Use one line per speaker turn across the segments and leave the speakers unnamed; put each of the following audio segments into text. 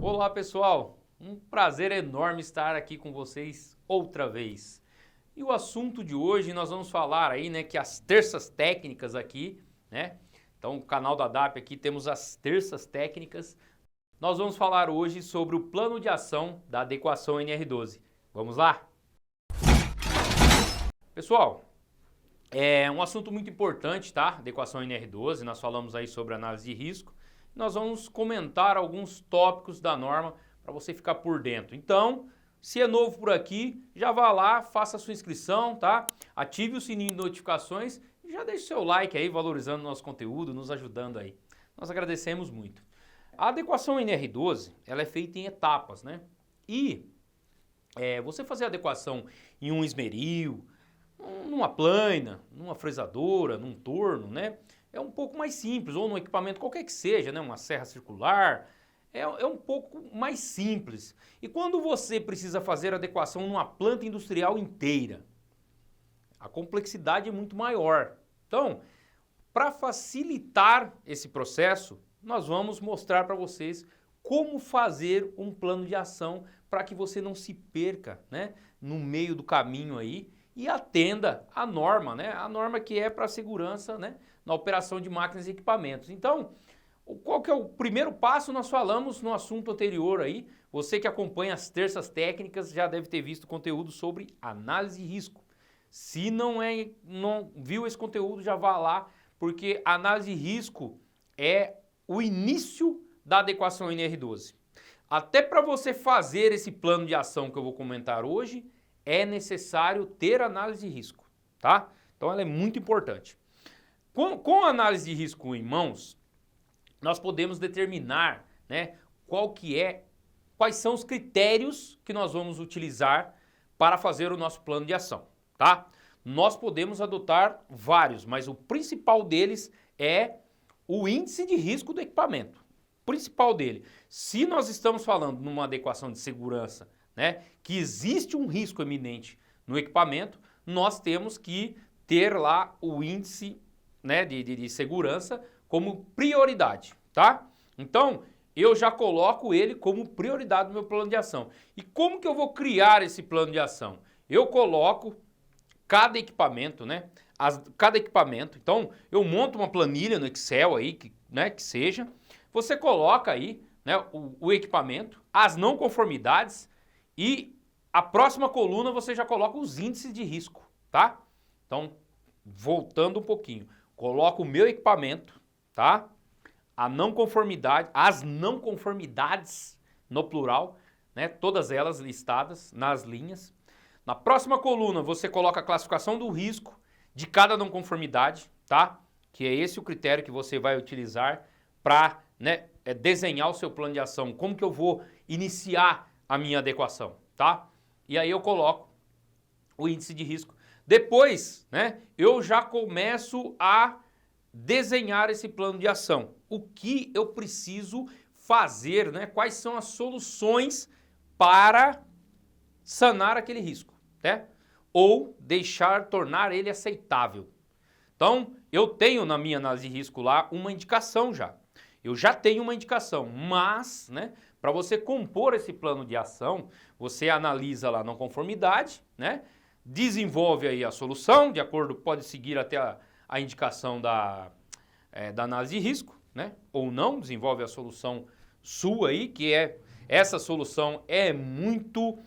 Olá pessoal, um prazer enorme estar aqui com vocês outra vez. E o assunto de hoje nós vamos falar aí, né, que as terças técnicas aqui, né? Então, o canal da DAP aqui temos as terças técnicas. Nós vamos falar hoje sobre o plano de ação da adequação NR12. Vamos lá? Pessoal, é um assunto muito importante, tá? Adequação NR12, nós falamos aí sobre análise de risco. Nós vamos comentar alguns tópicos da norma para você ficar por dentro. Então, se é novo por aqui, já vá lá, faça a sua inscrição, tá? Ative o sininho de notificações e já deixe seu like aí, valorizando o nosso conteúdo, nos ajudando aí. Nós agradecemos muito. A adequação NR12, ela é feita em etapas, né? E você fazer a adequação em um esmeril, numa plana, numa fresadora, num torno, né? É um pouco mais simples, ou num equipamento qualquer que seja, né? Uma serra circular, é um pouco mais simples. E quando você precisa fazer adequação numa planta industrial inteira, a complexidade é muito maior. Então, para facilitar esse processo, nós vamos mostrar para vocês como fazer um plano de ação para que você não se perca, né, no meio do caminho aí e atenda a norma, né, a norma que é para a segurança, né, na operação de máquinas e equipamentos. Então, qual que é o primeiro passo? Nós falamos no assunto anterior aí, você que acompanha as terças técnicas já deve ter visto conteúdo sobre análise de risco. Se não viu esse conteúdo, já vá lá, porque a análise de risco é o início da adequação NR12. Até para você fazer esse plano de ação que eu vou comentar hoje, é necessário ter análise de risco, tá? Então ela é muito importante. Com a análise de risco em mãos, nós podemos determinar, né, quais são os critérios que nós vamos utilizar para fazer o nosso plano de ação, tá? Nós podemos adotar vários, mas o principal deles é o índice de risco do equipamento. Principal dele. Se nós estamos falando numa adequação de segurança, né, que existe um risco eminente no equipamento, nós temos que ter lá o índice, né, de segurança como prioridade, tá? Então, eu já coloco ele como prioridade no meu plano de ação. E como que eu vou criar esse plano de ação? Eu coloco cada equipamento, né? Cada equipamento. Então, eu monto uma planilha no Excel aí, que seja. Você coloca aí, né, o equipamento, as não conformidades e a próxima coluna você já coloca os índices de risco, tá? Então, voltando um pouquinho, coloco o meu equipamento, tá? As não conformidades no plural, né? Todas elas listadas nas linhas. Na próxima coluna você coloca a classificação do risco de cada não conformidade, tá? Que é esse o critério que você vai utilizar para, né, desenhar o seu plano de ação. Como que eu vou iniciar a minha adequação, tá? E aí eu coloco o índice de risco. Depois, né, eu já começo a desenhar esse plano de ação. O que eu preciso fazer, né? Quais são as soluções para sanar aquele risco, né? Ou tornar ele aceitável. Então, eu tenho na minha análise de risco lá uma indicação já. Eu já tenho uma indicação, mas, né, para você compor esse plano de ação, você analisa lá a não conformidade, né? Desenvolve aí a solução, de acordo, pode seguir até a indicação da análise de risco, né? Ou não, desenvolve a solução sua aí, essa solução é muito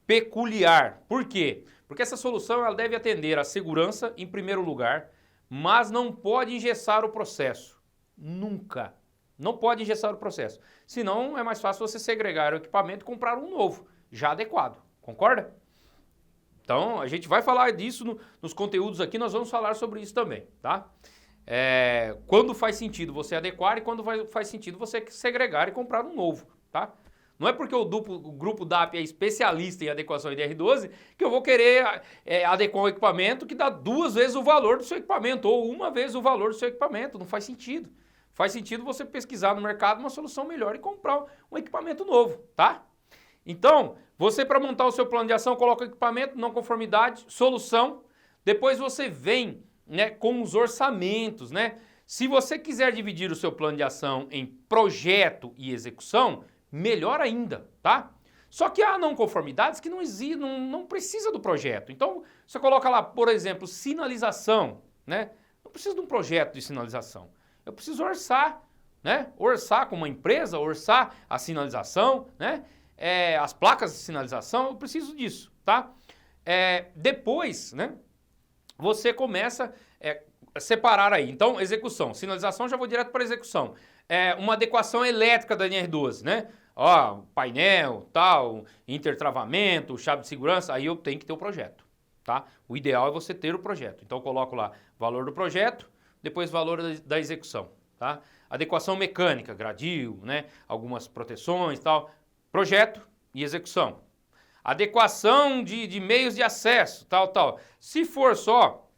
peculiar. Por quê? Porque essa solução ela deve atender a segurança em primeiro lugar, mas não pode engessar o processo. Nunca. Não pode engessar o processo. Senão é mais fácil você segregar o equipamento e comprar um novo, já adequado. Concorda? Então, a gente vai falar disso nos conteúdos aqui, nós vamos falar sobre isso também, tá? Quando faz sentido você adequar e quando faz sentido você segregar e comprar um novo, tá? Não é porque o grupo DAP é especialista em adequação NR12 que eu vou querer adequar um equipamento que dá 2 vezes o valor do seu equipamento ou 1 vez o valor do seu equipamento. Não faz sentido. Faz sentido você pesquisar no mercado uma solução melhor e comprar um equipamento novo, tá? Então, você para montar o seu plano de ação, coloca o equipamento, não conformidade, solução. Depois você vem, né, com os orçamentos, né? Se você quiser dividir o seu plano de ação em projeto e execução, melhor ainda, tá? Só que há não conformidades que não precisa do projeto. Então, você coloca lá, por exemplo, sinalização, né? Não precisa de um projeto de sinalização. Eu preciso orçar, né? Orçar com uma empresa, orçar a sinalização, né? As placas de sinalização, eu preciso disso, tá? Depois, né? Você começa a separar aí. Então, execução. Sinalização, já vou direto para execução. Uma adequação elétrica da NR12, né? Ó, painel, tal, intertravamento, chave de segurança, aí eu tenho que ter o projeto, tá? O ideal é você ter o projeto. Então eu coloco lá valor do projeto, depois valor da execução, tá? Adequação mecânica, gradil, né? Algumas proteções, tal. Projeto e execução. Adequação de meios de acesso, tal. Se for só,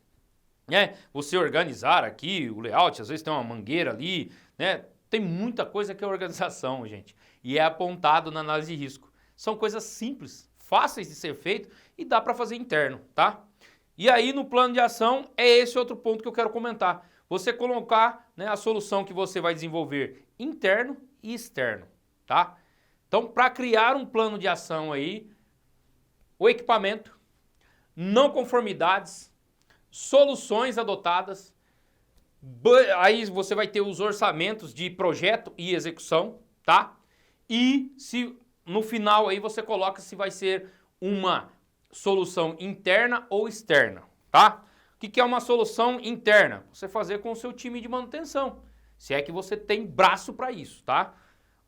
né, você organizar aqui o layout, às vezes tem uma mangueira ali, né? Tem muita coisa que é organização, gente. E é apontado na análise de risco. São coisas simples, fáceis de ser feito e dá para fazer interno, tá? E aí no plano de ação é esse outro ponto que eu quero comentar. Você colocar, né, a solução que você vai desenvolver interno e externo, tá? Então, para criar um plano de ação aí, o equipamento, não conformidades, soluções adotadas, aí você vai ter os orçamentos de projeto e execução, tá? E se no final aí você coloca se vai ser uma solução interna ou externa, tá? O que é uma solução interna? Você fazer com o seu time de manutenção, se é que você tem braço para isso, tá?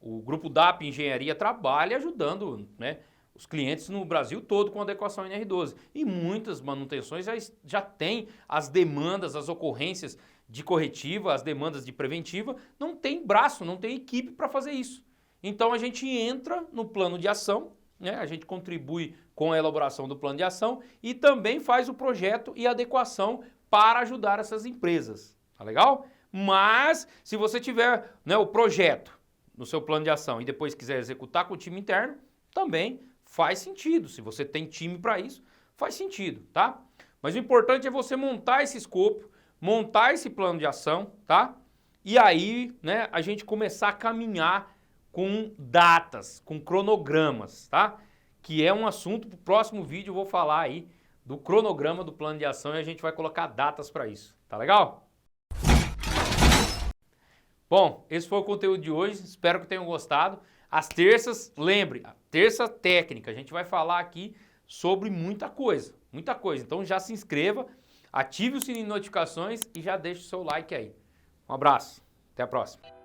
O Grupo DAP Engenharia trabalha ajudando, né, os clientes no Brasil todo com adequação NR12. E muitas manutenções já têm as demandas, as ocorrências de corretiva, as demandas de preventiva, não tem braço, não tem equipe para fazer isso. Então a gente entra no plano de ação, né? A gente contribui com a elaboração do plano de ação e também faz o projeto e adequação para ajudar essas empresas, tá legal? Mas se você tiver, né, o projeto no seu plano de ação e depois quiser executar com o time interno, também faz sentido. Se você tem time para isso, faz sentido, tá? Mas o importante é você montar esse escopo, montar esse plano de ação, tá? E aí, né, a gente começar a caminhar com datas, com cronogramas, tá? Que é um assunto para o próximo vídeo, eu vou falar aí do cronograma do plano de ação e a gente vai colocar datas para isso, tá legal? Bom, esse foi o conteúdo de hoje, espero que tenham gostado. Às terças, lembre, terça técnica, a gente vai falar aqui sobre muita coisa, então já se inscreva, ative o sininho de notificações e já deixe o seu like aí. Um abraço, até a próxima.